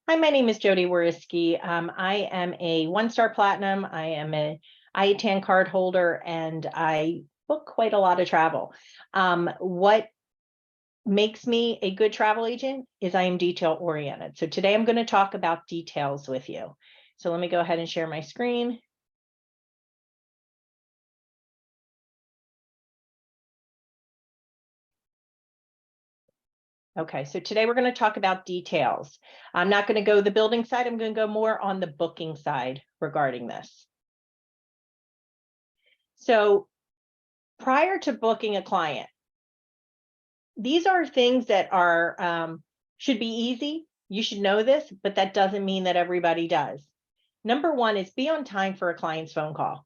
Hi, my name is Jodi. I am a one-star platinum. I am a IATAN card holder, and I book quite a lot of travel. What makes me a good travel agent is I am detail oriented. So today I'm going to talk about details with you. So let me go ahead and share my screen. Okay, so today we're going to talk about details. I'm not going to go the building side. I'm going to go more on the booking side regarding this. So prior to booking a client, these are things that are should be easy. You should know this, but that doesn't mean that everybody does. Number one is be on time for a client's phone call.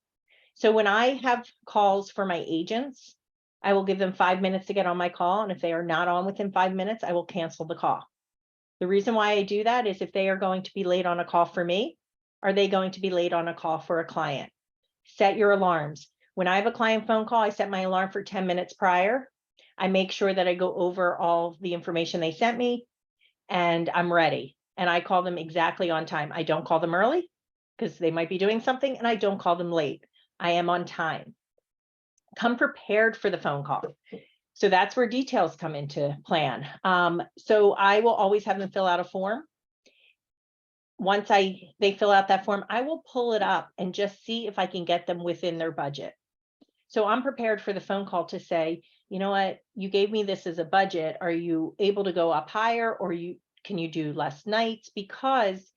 So when I have calls for my agents, I will give them 5 minutes to get on my call. And if they are not on within 5 minutes, I will cancel the call. The reason why I do that is if they are going to be late on a call for me, are they going to be late on a call for a client? Set your alarms. When I have a client phone call, I set my alarm for 10 minutes prior. I make sure that I go over all the information they sent me and I'm ready. And I call them exactly on time. I don't call them early because they might be doing something, and I don't call them late. I am on time. Come prepared for the phone call. So that's where details come into plan. So I will always have them fill out a form. Once they fill out that form, I will pull it up and just see if I can get them within their budget. So I'm prepared for the phone call to say, you know what, you gave me this as a budget. Are you able to go up higher, or can you do less nights? Because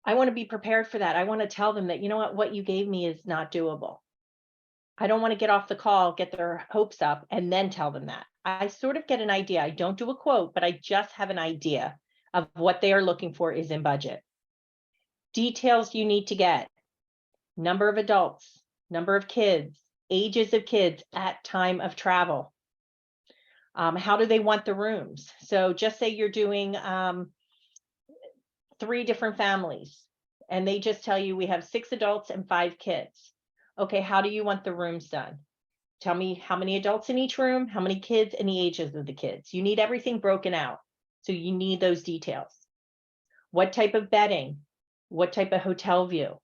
I want to be prepared for that. I want to tell them that, you know what you gave me is not doable. I don't want to get off the call, get their hopes up, and then tell them that. I sort of get an idea. I don't do a quote, but I just have an idea of what they are looking for is in budget. Details you need to get: number of adults, number of kids, ages of kids at time of travel. How do they want the rooms? So just say you're doing 3 different families and they just tell you we have 6 adults and 5 kids. Okay, how do you want the rooms done? Tell me how many adults in each room, how many kids, and the ages of the kids. You need everything broken out. So you need those details. What type of bedding? What type of hotel view?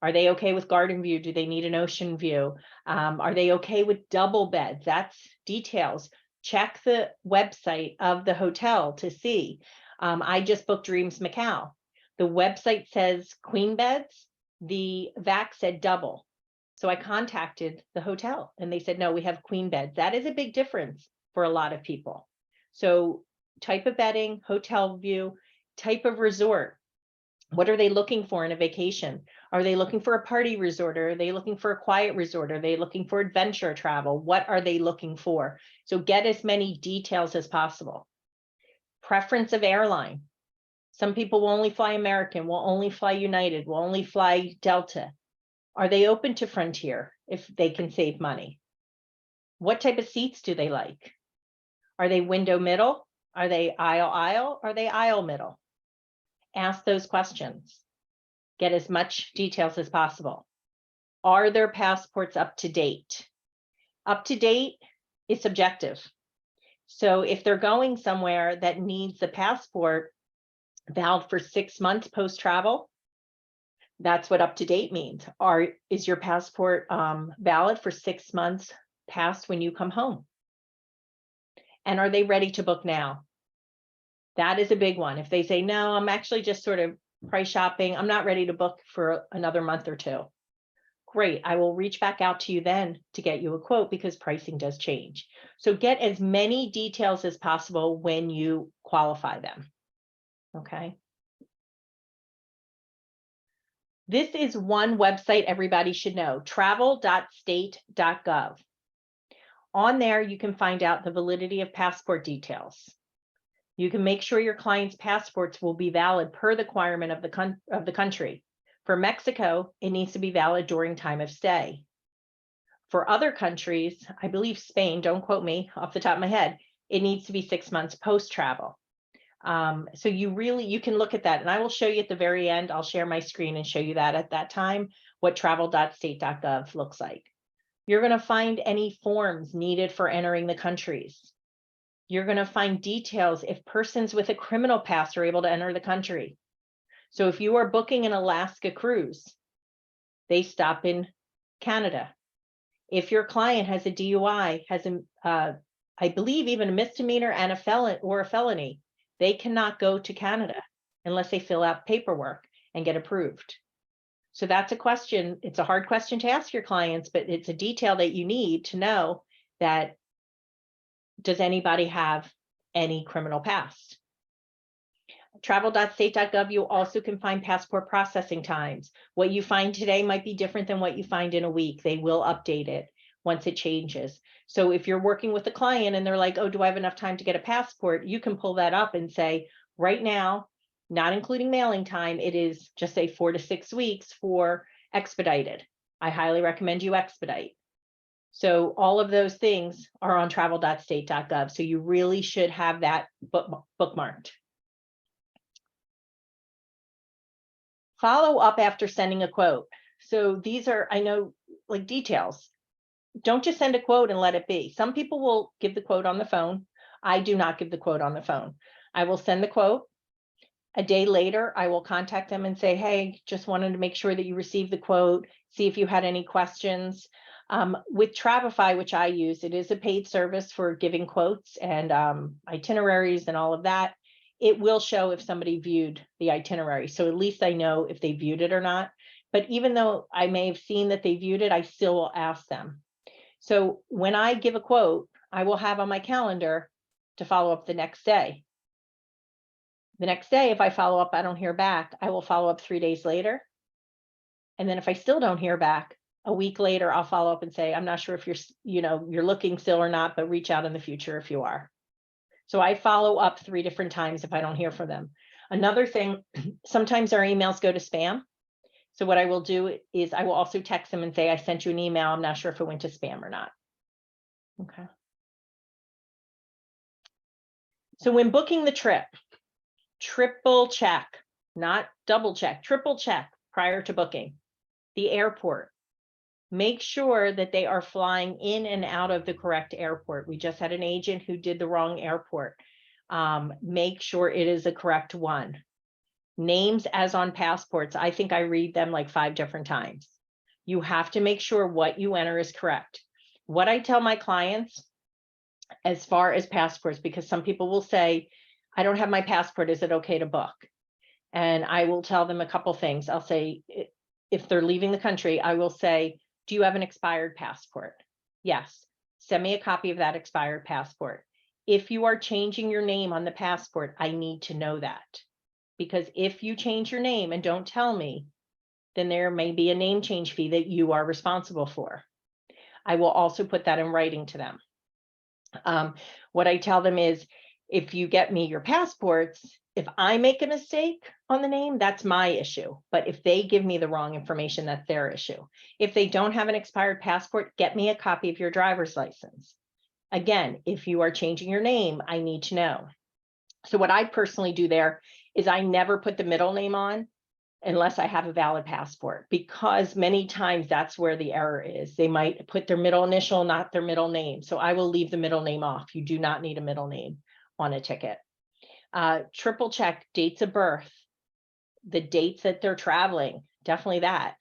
Are they okay with garden view? Do they need an ocean view? Are they okay with double beds? That's details. Check the website of the hotel to see. I just booked Dreams Macau. The website says queen beds. The VAC said double. So I contacted the hotel and they said, no, we have queen beds. That is a big difference for a lot of people. So type of bedding, hotel view, type of resort. What are they looking for in a vacation? Are they looking for a party resort? Or are they looking for a quiet resort? Are they looking for adventure travel? What are they looking for? So get as many details as possible. Preference of airline. Some people will only fly American, will only fly United, will only fly Delta. Are they open to Frontier if they can save money? What type of seats do they like? Are they window middle? Are they aisle? Are they aisle middle? Ask those questions. Get as much details as possible. Are their passports up to date? Up to date is subjective. So if they're going somewhere that needs the passport valid for 6 months post-travel, that's what up to date means. Is your passport valid for 6 months past when you come home? And are they ready to book now? That is a big one. If they say, no, I'm actually just sort of price shopping, I'm not ready to book for another month or 2. Great, I will reach back out to you then to get you a quote because pricing does change. So get as many details as possible when you qualify them, okay? This is one website everybody should know, travel.state.gov. On there, you can find out the validity of passport details. You can make sure your client's passports will be valid per the requirement of the country. For Mexico, it needs to be valid during time of stay. For other countries, I believe Spain, don't quote me off the top of my head, it needs to be 6 months post-travel. So you can look at that, and I will show you at the very end. I'll share my screen and show you that at that time, what travel.state.gov looks like. You're going to find any forms needed for entering the countries. You're going to find details if persons with a criminal past are able to enter the country. So if you are booking an Alaska cruise, they stop in Canada. If your client has a DUI, has I believe even a misdemeanor and a felony, they cannot go to Canada unless they fill out paperwork and get approved. So that's a question. It's a hard question to ask your clients, but it's a detail that you need to know that, does anybody have any criminal past? Travel.state.gov, you also can find passport processing times. What you find today might be different than what you find in a week. They will update it once it changes. So if you're working with a client and they're like, oh, do I have enough time to get a passport? You can pull that up and say, right now, not including mailing time, it is just say 4 to 6 weeks for expedited. I highly recommend you expedite. So all of those things are on travel.state.gov. So you really should have that bookmarked. Follow up after sending a quote. So these are, I know, like details. Don't just send a quote and let it be. Some people will give the quote on the phone. I do not give the quote on the phone. I will send the quote. A day later, I will contact them and say, hey, just wanted to make sure that you received the quote, see if you had any questions. With Travefy, which I use, it is a paid service for giving quotes and itineraries and all of that. It will show if somebody viewed the itinerary. So at least I know if they viewed it or not. But even though I may have seen that they viewed it, I still will ask them. So when I give a quote, I will have on my calendar to follow up the next day. The next day, if I follow up, I don't hear back, I will follow up 3 days later. And then if I still don't hear back, a week later, I'll follow up and say, I'm not sure if you're looking still or not, but reach out in the future if you are. So I follow up 3 different times if I don't hear from them. Another thing, sometimes our emails go to spam. So what I will do is I will also text them and say, I sent you an email. I'm not sure if it went to spam or not. Okay. So when booking the trip, triple check, not double check, triple check prior to booking. The airport. Make sure that they are flying in and out of the correct airport. We just had an agent who did the wrong airport. Make sure it is the correct one. Names as on passports. I think I read them like 5 different times. You have to make sure what you enter is correct. What I tell my clients as far as passports, because some people will say, I don't have my passport, is it okay to book? And I will tell them a couple things. I'll say, if they're leaving the country, I will say, do you have an expired passport? Yes. Send me a copy of that expired passport. If you are changing your name on the passport, I need to know that. Because if you change your name and don't tell me, then there may be a name change fee that you are responsible for. I will also put that in writing to them. What I tell them is, if you get me your passports, if I make a mistake on the name, that's my issue. But if they give me the wrong information, that's their issue. If they don't have an expired passport, get me a copy of your driver's license. Again, if you are changing your name, I need to know. So what I personally do there is I never put the middle name on unless I have a valid passport, because many times that's where the error is. They might put their middle initial, not their middle name. So I will leave the middle name off. You do not need a middle name on a ticket. Triple check dates of birth, the dates that they're traveling, definitely that.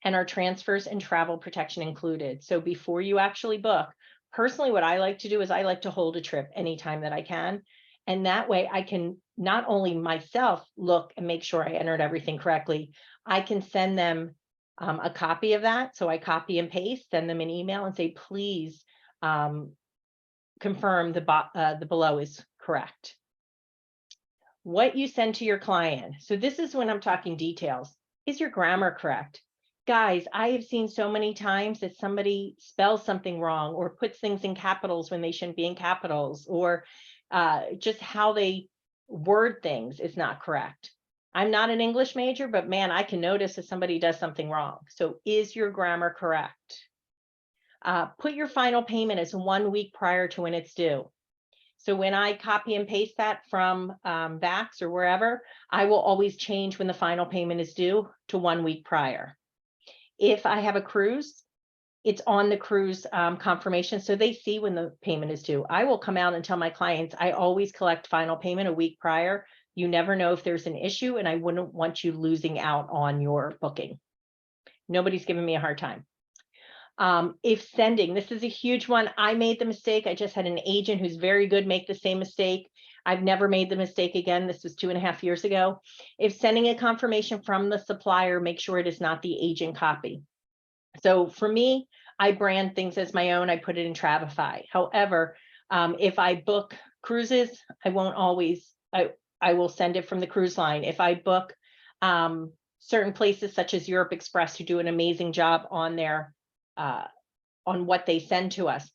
And our transfers and travel protection included. So before you actually book, personally, what I like to do is I like to hold a trip anytime that I can. And that way I can not only myself look and make sure I entered everything correctly, I can send them a copy of that. So I copy and paste, send them an email and say, please confirm the below is correct. What you send to your client. So this is when I'm talking details. Is your grammar correct? Guys, I have seen so many times that somebody spells something wrong or puts things in capitals when they shouldn't be in capitals, or just how they word things is not correct. I'm not an English major, but man, I can notice if somebody does something wrong. So is your grammar correct? Put your final payment as 1 week prior to when it's due. So when I copy and paste that from Vax or wherever, I will always change when the final payment is due to 1 week prior. If I have a cruise, it's on the cruise confirmation, so they see when the payment is due. I will come out and tell my clients, I always collect final payment a week prior. You never know if there's an issue, and I wouldn't want you losing out on your booking. Nobody's giving me a hard time. If sending, this is a huge one. I made the mistake. I just had an agent who's very good make the same mistake. I've never made the mistake again. This was 2.5 years ago. If sending a confirmation from the supplier, make sure it is not the agent copy. So for me, I brand things as my own. I put it in Travefy. However, if I book cruises, I won't always, I will send it from the cruise line. If I book certain places such as Europe Express, who do an amazing job on their on what they send to us,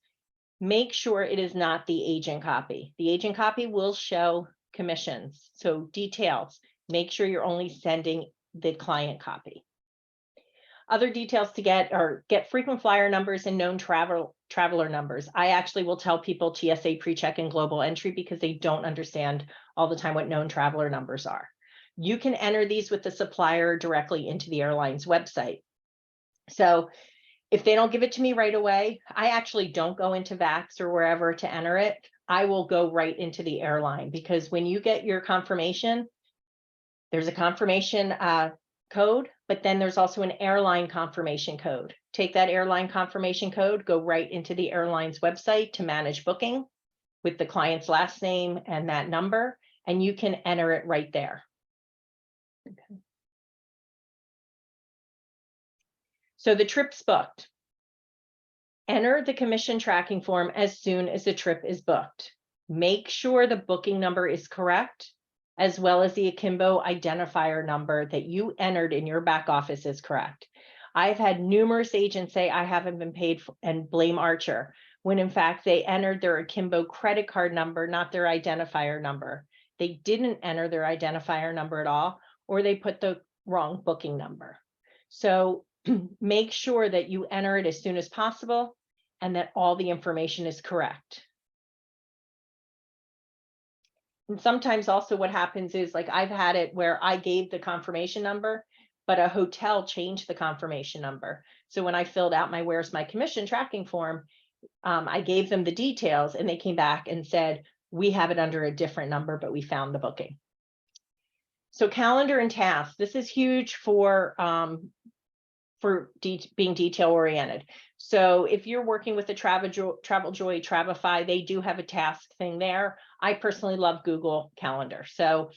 make sure it is not the agent copy. The agent copy will show commissions. So details, make sure you're only sending the client copy. Other details to get are get frequent flyer numbers and known traveler numbers. I actually will tell people TSA pre-check and global entry because they don't understand all the time what known traveler numbers are. You can enter these with the supplier directly into the airline's website. So if they don't give it to me right away, I actually don't go into VAX or wherever to enter it. I will go right into the airline, because when you get your confirmation, there's a confirmation code, but then there's also an airline confirmation code. Take that airline confirmation code, go right into the airline's website to manage booking with the client's last name and that number, and you can enter it right there. Okay. So the trip's booked. Enter the commission tracking form as soon as the trip is booked. Make sure the booking number is correct, as well as the Akimbo identifier number that you entered in your back office is correct. I've had numerous agents say I haven't been paid and blame Archer, when in fact they entered their Akimbo credit card number, not their identifier number. They didn't enter their identifier number at all, or they put the wrong booking number. So make sure that you enter it as soon as possible and that all the information is correct. And sometimes also what happens is, like, I've had it where I gave the confirmation number, but a hotel changed the confirmation number. So when I filled out my where's my commission tracking form, I gave them the details and they came back and said, we have it under a different number, but we found the booking. So calendar and tasks, this is huge for being detail oriented. So if you're working with the Traveljoy, Travefy, they do have a task thing there. I personally love Google Calendar. So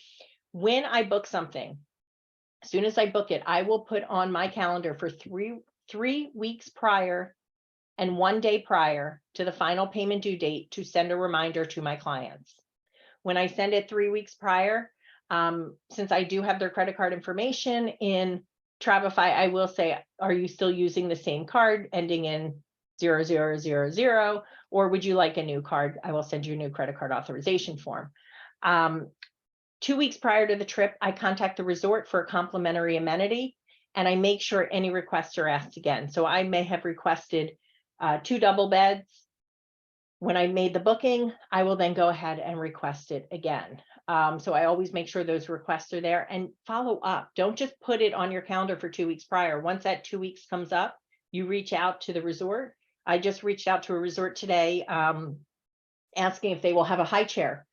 when I book something, as soon as I book it, I will put on my calendar for three weeks prior and 1 day prior to the final payment due date to send a reminder to my clients. When I send it 3 weeks prior, since I do have their credit card information in Travefy, I will say, are you still using the same card ending in 0000, or would you like a new card? I will send you a new credit card authorization form. 2 weeks prior to the trip, I contact the resort for a complimentary amenity, and I make sure any requests are asked again. So I may have requested 2 double beds. When I made the booking, I will then go ahead and request it again. So I always make sure those requests are there and follow up. Don't just put it on your calendar for 2 weeks prior. Once that 2 weeks comes up, you reach out to the resort. I just reached out to a resort today, asking if they will have a high chair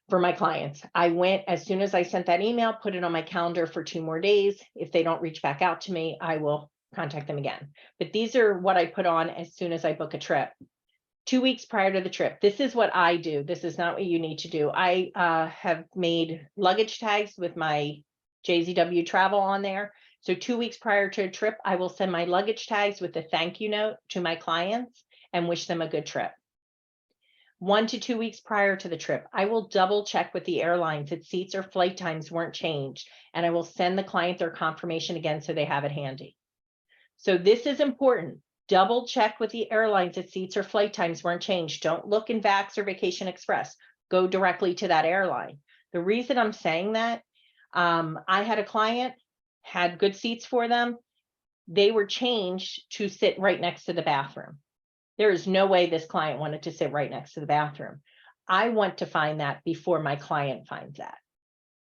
for my clients. I went, as soon as I sent that email, put it on my calendar for 2 more days. If they don't reach back out to me, I will contact them again. But these are what I put on as soon as I book a trip. 2 weeks prior to the trip. This is what I do. This is not what you need to do. I have made luggage tags with my JZW travel on there. So 2 weeks prior to a trip, I will send my luggage tags with a thank you note to my clients and wish them a good trip. 1 to 2 weeks prior to the trip, I will double check with the airlines that seats or flight times weren't changed, and I will send the client their confirmation again so they have it handy. So this is important. Double check with the airlines that seats or flight times weren't changed. Don't look in VAX or Vacation Express. Go directly to that airline. The reason I'm saying that, I had a client, had good seats for them. They were changed to sit right next to the bathroom. There is no way this client wanted to sit right next to the bathroom. I want to find that before my client finds that.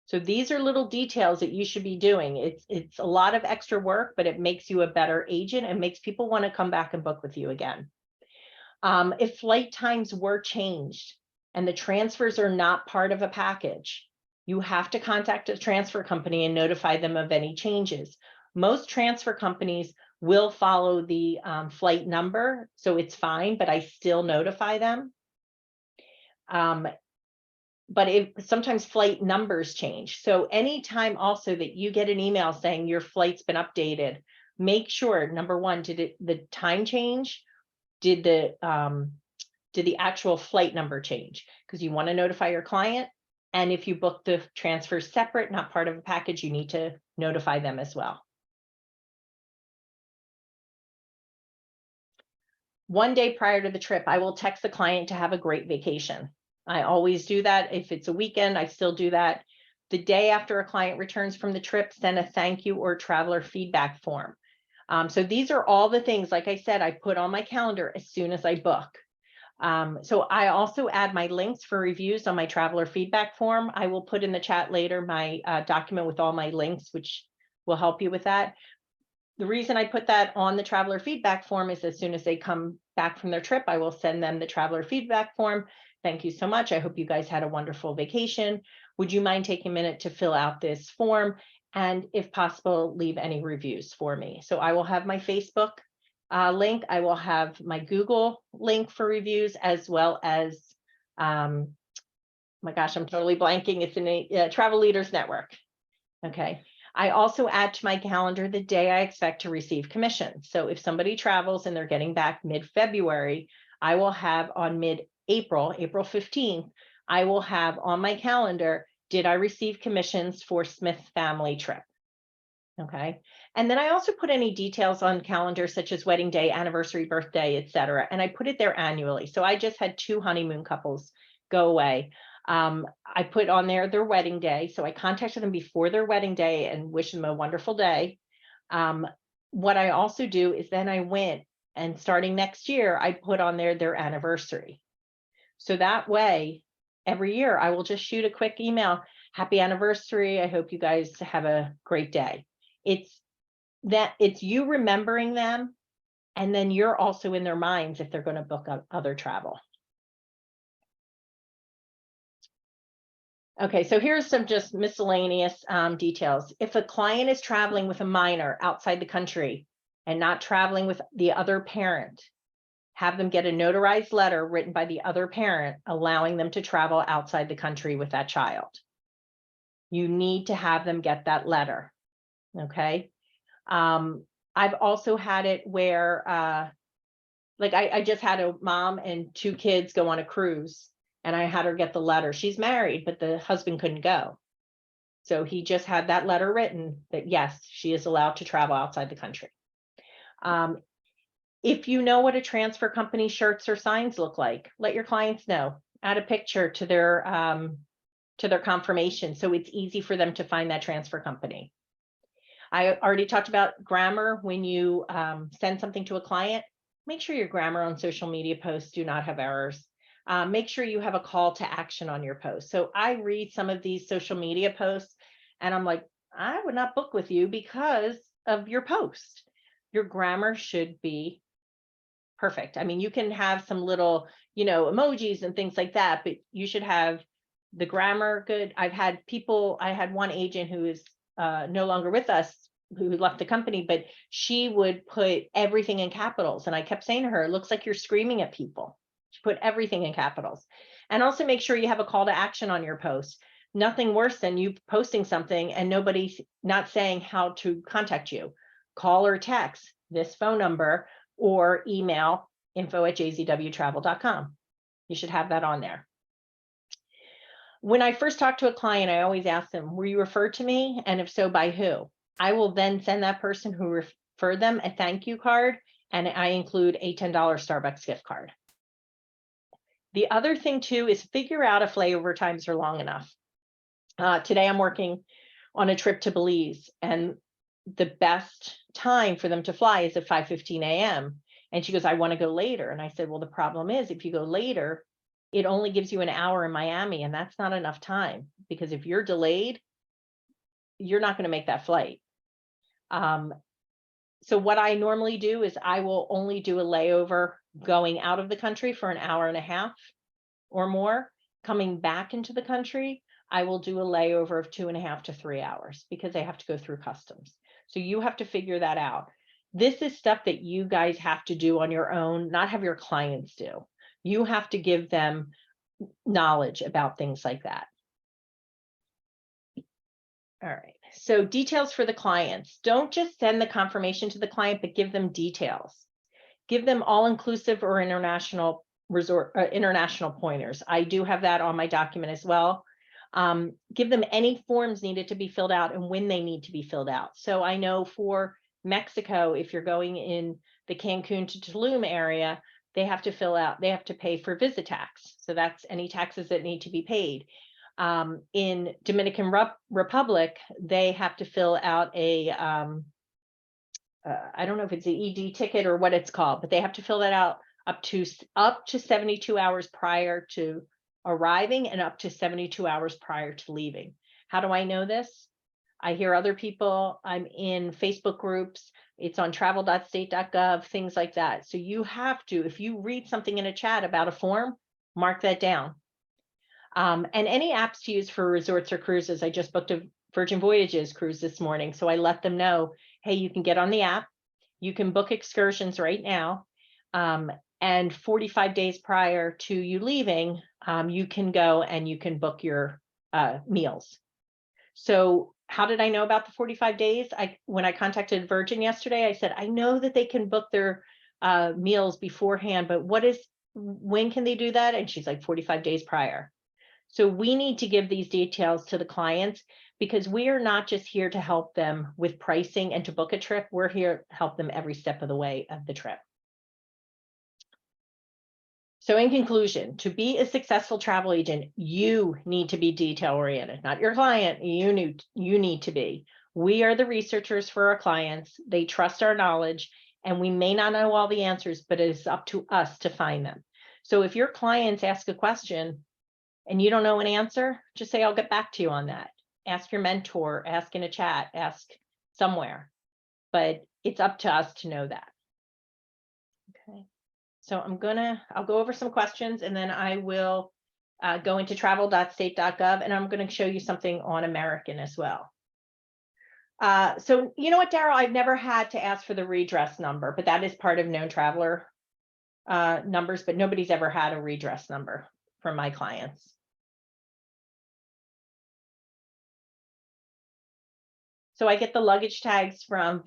So these are little details that you should be doing. It's a lot of extra work, but it makes you a better agent and makes people want to come back and book with you again. If flight times were changed and the transfers are not part of a package, you have to contact a transfer company and notify them of any changes. Most transfer companies will follow the flight number, so it's fine, but I still notify them. But if sometimes flight numbers change. So anytime also that you get an email saying your flight's been updated, make sure, number one, did the time change? Did the actual flight number change? Because you want to notify your client. And if you book the transfer separate, not part of a package, you need to notify them as well. One day prior to the trip, I will text the client to have a great vacation. I always do that. If it's a weekend, I still do that. The day after a client returns from the trip, send a thank you or traveler feedback form. So these are all the things, like I said, I put on my calendar as soon as I book. So I also add my links for reviews on my traveler feedback form. I will put in the chat later my document with all my links, which will help you with that. The reason I put that on the traveler feedback form is as soon as they come back from their trip, I will send them the traveler feedback form. Thank you so much. I hope you guys had a wonderful vacation. Would you mind taking a minute to fill out this form? And if possible, leave any reviews for me. So I will have my Facebook link. I will have my Google link for reviews, as well as, my gosh, I'm totally blanking. It's in a Travel Leaders Network. Okay. I also add to my calendar the day I expect to receive commission. So if somebody travels and they're getting back mid-February, I will have on mid-April, April 15th, I will have on my calendar, did I receive commissions for Smith family trip? Okay. And then I also put any details on calendars such as wedding day, anniversary, birthday, etc. And I put it there annually. So I just had 2 honeymoon couples go away. I put on there their wedding day. So I contacted them before their wedding day and wish them a wonderful day. What I also do is then I went and starting next year, I put on there their anniversary. So that way, every year I will just shoot a quick email. Happy anniversary. I hope you guys have a great day. It's you remembering them, and then you're also in their minds if they're going to book other travel. Okay, so here's some just miscellaneous details. If a client is traveling with a minor outside the country and not traveling with the other parent, have them get a notarized letter written by the other parent allowing them to travel outside the country with that child. You need to have them get that letter. Okay. I've also had it where, like I just had a mom and 2 kids go on a cruise, and I had her get the letter. She's married, but the husband couldn't go. So he just had that letter written that, yes, she is allowed to travel outside the country. If you know what a transfer company shirts or signs look like, let your clients know. Add a picture to their confirmation so it's easy for them to find that transfer company. I already talked about grammar. When you send something to a client, make sure your grammar on social media posts do not have errors. Make sure you have a call to action on your post. So I read some of these social media posts and I'm like, I would not book with you because of your post. Your grammar should be perfect. I mean, you can have some little, emojis and things like that, but you should have the grammar good. I had one agent who is no longer with us, who left the company, but she would put everything in capitals. And I kept saying to her, it looks like you're screaming at people. She put everything in capitals. And also make sure you have a call to action on your post. Nothing worse than you posting something and nobody not saying how to contact you. Call or text this phone number or email info@jzwtravel.com. You should have that on there. When I first talk to a client, I always ask them, were you referred to me? And if so, by who? I will then send that person who referred them a thank you card, and I include a $10 Starbucks gift card. The other thing too is figure out if layover times are long enough. Today I'm working on a trip to Belize, and the best time for them to fly is at 5:15 a.m. And she goes, I want to go later. And I said, well, the problem is if you go later, it only gives you an hour in Miami, and that's not enough time, because if you're delayed, you're not going to make that flight. So what I normally do is I will only do a layover going out of the country for an hour and a half or more. Coming back into the country, I will do a layover of 2.5 to 3 hours because they have to go through customs. So you have to figure that out. This is stuff that you guys have to do on your own, not have your clients do. You have to give them knowledge about things like that. All right, so details for the clients. Don't just send the confirmation to the client, but give them details. Give them all-inclusive or international international pointers. I do have that on my document as well. Give them any forms needed to be filled out and when they need to be filled out. So I know for Mexico, if you're going in the Cancun to Tulum area, they have to pay for visit tax. So that's any taxes that need to be paid. In Dominican Republic, they have to fill out a, I don't know if it's an ED ticket or what it's called, but they have to fill that out up to 72 hours prior to arriving and up to 72 hours prior to leaving. How do I know this? I hear other people, I'm in Facebook groups, it's on travel.state.gov, things like that. So you have to, if you read something in a chat about a form, mark that down. And any apps to use for resorts or cruises. I just booked a Virgin Voyages cruise this morning. So I let them know, hey, you can get on the app, you can book excursions right now. And 45 days prior to you leaving, you can go and you can book your meals. So how did I know about the 45 days? When I contacted Virgin yesterday, I said, I know that they can book their meals beforehand, but when can they do that? And she's like 45 days prior. So we need to give these details to the clients because we are not just here to help them with pricing and to book a trip. We're here to help them every step of the way of the trip. So in conclusion, to be a successful travel agent, you need to be detail oriented, not your client. You need to be. We are the researchers for our clients. They trust our knowledge and we may not know all the answers, but it is up to us to find them. So if your clients ask a question and you don't know an answer, just say, I'll get back to you on that. Ask your mentor, ask in a chat, ask somewhere, but it's up to us to know that. Okay. So I'll go over some questions and then I will go into travel.state.gov and I'm going to show you something on American as well. So you know what, Daryl, I've never had to ask for the redress number, but that is part of known traveler numbers, but nobody's ever had a redress number from my clients. So I get the luggage tags from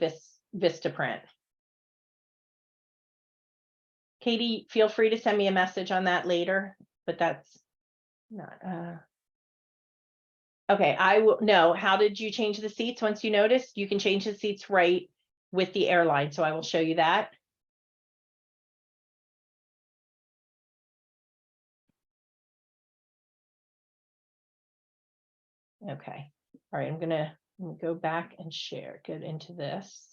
Vistaprint. Katie, feel free to send me a message on that later, but that's not, okay, I will know. How did you change the seats? Once you noticed, you can change the seats right with the airline. So I will show you that. Okay. All right. I'm going to go back and share, get into this.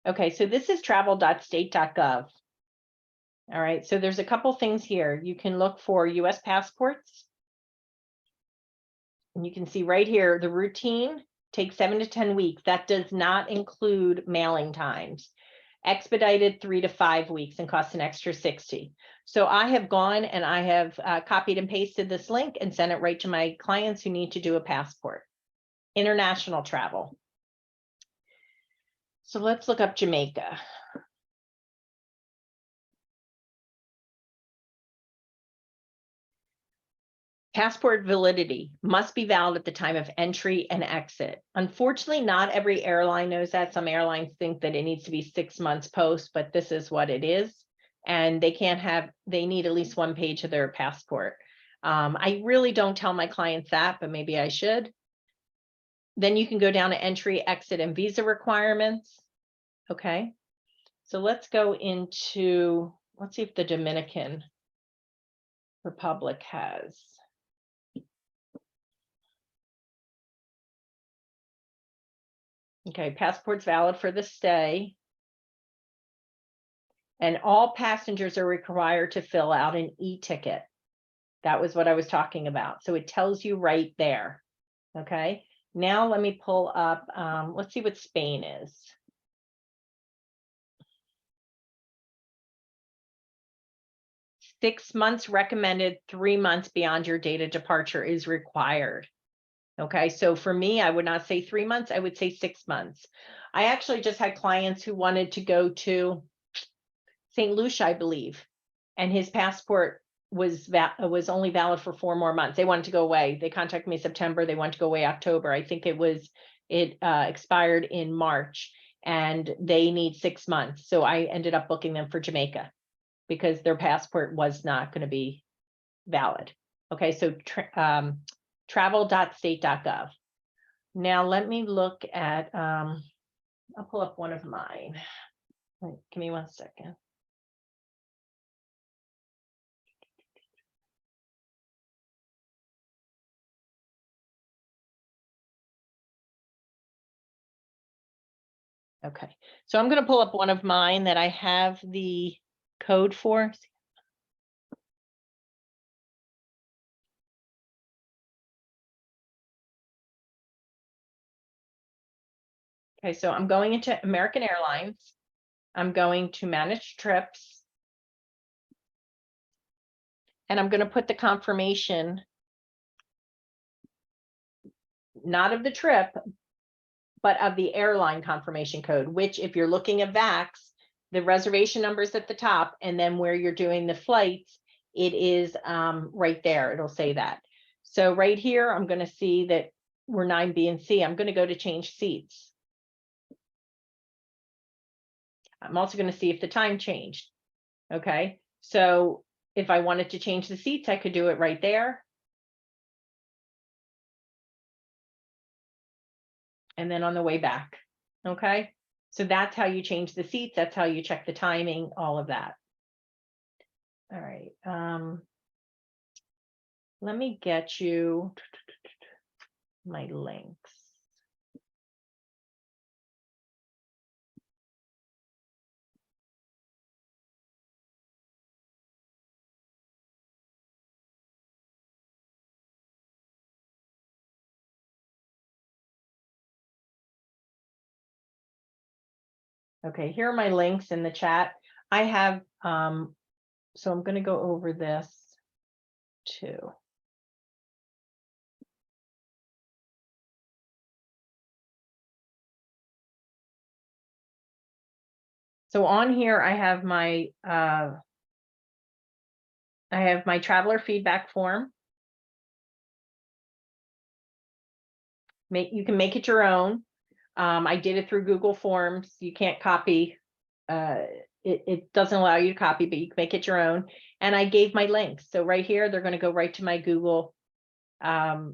Okay, so this is travel.state.gov. All right, so there's a couple things here. You can look for US passports. And you can see right here, the routine takes 7 to 10 weeks. That does not include mailing times. Expedited 3 to 5 weeks and costs an extra 60. So I have gone and I have copied and pasted this link and sent it right to my clients who need to do a passport. International travel. So let's look up Jamaica. Passport validity must be valid at the time of entry and exit. Unfortunately, not every airline knows that. Some airlines think that it needs to be 6 months post, but this is what it is. And they need at least 1 page of their passport. I really don't tell my clients that, but maybe I should. Then you can go down to entry, exit, and visa requirements. Okay. So let's go into, let's see if the Dominican Republic has. Okay, passport's valid for the stay. And all passengers are required to fill out an e-ticket. That was what I was talking about. So it tells you right there. Okay, now let me pull up, let's see what Spain is. Six months recommended, 3 months beyond your date of departure is required. Okay, so for me, I would not say 3 months, I would say 6 months. I actually just had clients who wanted to go to St. Lucia, I believe, and his passport was only valid for 4 more months. They wanted to go away. They contacted me September. They wanted to go away October. I think it expired in March, and they need 6 months. So I ended up booking them for Jamaica because their passport was not going to be valid. Okay, so travel.state.gov. Now let me look at, I'll pull up one of mine. Wait, give me 1 second. Okay, so I'm going to pull up one of mine that I have the code for. Okay, so I'm going into American Airlines. I'm going to manage trips. And I'm going to put the confirmation, not of the trip, but of the airline confirmation code, which if you're looking at VAX, the reservation number is at the top, and then where you're doing the flights, it is right there. It'll say that. So right here, I'm going to see that we're 9B and C. I'm going to go to change seats. I'm also going to see if the time changed. Okay, so if I wanted to change the seats, I could do it right there. And then on the way back. Okay, so that's how you change the seats. That's how you check the timing, all of that. All right. Let me get you my links. Okay, here are my links in the chat. I have, so I'm going to go over this too. So on here, I have my traveler feedback form. You can make it your own. I did it through Google Forms. You can't copy. It doesn't allow you to copy, but you can make it your own. And I gave my links. So right here, they're going to go right to my Google, how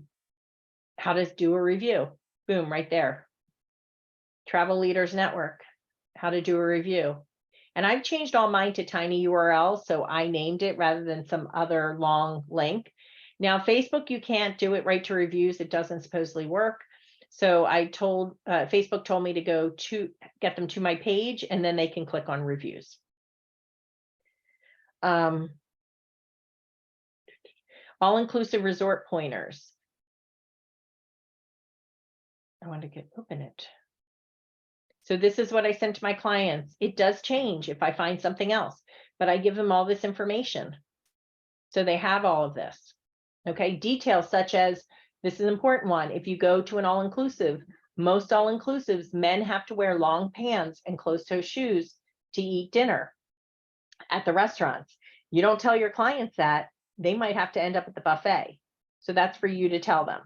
to do a review. Boom, right there. Travel Leaders Network, how to do a review. And I've changed all mine to tiny URLs, so I named it rather than some other long link. Now, Facebook, you can't do it right to reviews. It doesn't supposedly work. So I told, Facebook told me to go to get them to my page, and then they can click on reviews. All-inclusive resort pointers. I want to open it. So this is what I sent to my clients. It does change if I find something else, but I give them all this information. So they have all of this. Okay, details such as, this is an important one. If you go to an all-inclusive, most all-inclusives, men have to wear long pants and closed-toe shoes to eat dinner at the restaurants. You don't tell your clients that, they might have to end up at the buffet. So that's for you to tell them.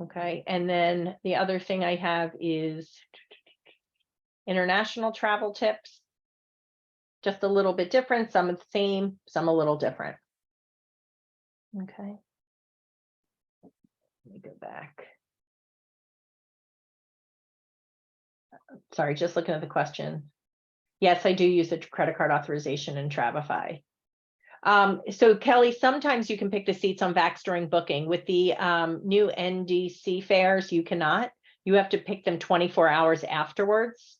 Okay, and then the other thing I have is international travel tips. Just a little bit different, some are the same, some a little different. Okay. Let me go back. Sorry, just looking at the question. Yes, I do use a credit card authorization in Travify. So Kelly, sometimes you can pick the seats on VAX during booking. With the new NDC fares, you cannot. You have to pick them 24 hours afterwards.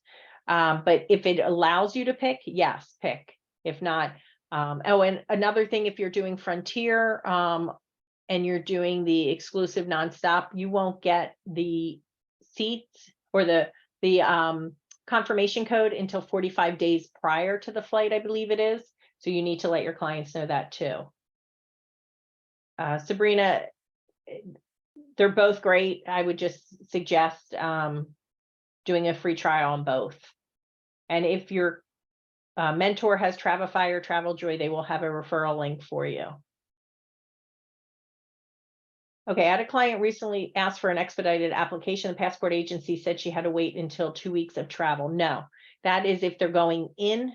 But if it allows you to pick, yes, pick. If not, oh, and another thing, if you're doing Frontier, and you're doing the exclusive nonstop, you won't get the seats or the confirmation code until 45 days prior to the flight, I believe it is. So you need to let your clients know that too. Sabrina, they're both great. I would just suggest doing a free trial on both. And if your mentor has Travefy or TravelJoy, they will have a referral link for you. Okay, I had a client recently asked for an expedited application. The passport agency said she had to wait until 2 weeks of travel. No, that is if they're going in,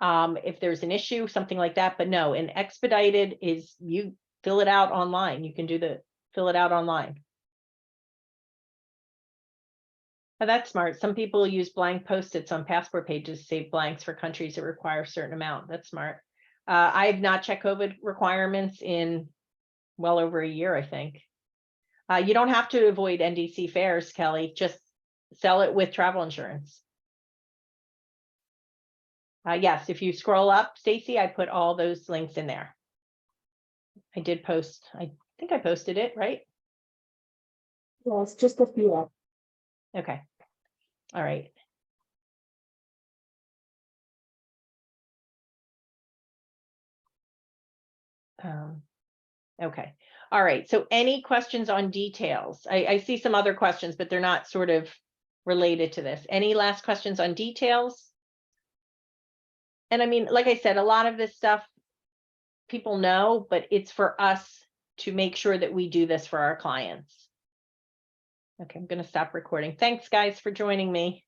if there's an issue, something like that. But no, an expedited is you fill it out online. You can fill it out online. Oh, that's smart. Some people use blank Post-its on passport pages to save blanks for countries that require a certain amount. That's smart. I have not checked COVID requirements in well over a year, I think. You don't have to avoid NDC fares, Kelly. Just sell it with travel insurance. Yes, if you scroll up, Stacy, I put all those links in there. I did post, I think I posted it, right? Yes, just a few up. Okay. All right. Okay. All right. So any questions on details? I see some other questions, but they're not sort of related to this. Any last questions on details? And I mean, like I said, a lot of this stuff people know, but it's for us to make sure that we do this for our clients. Okay, I'm going to stop recording. Thanks, guys, for joining me.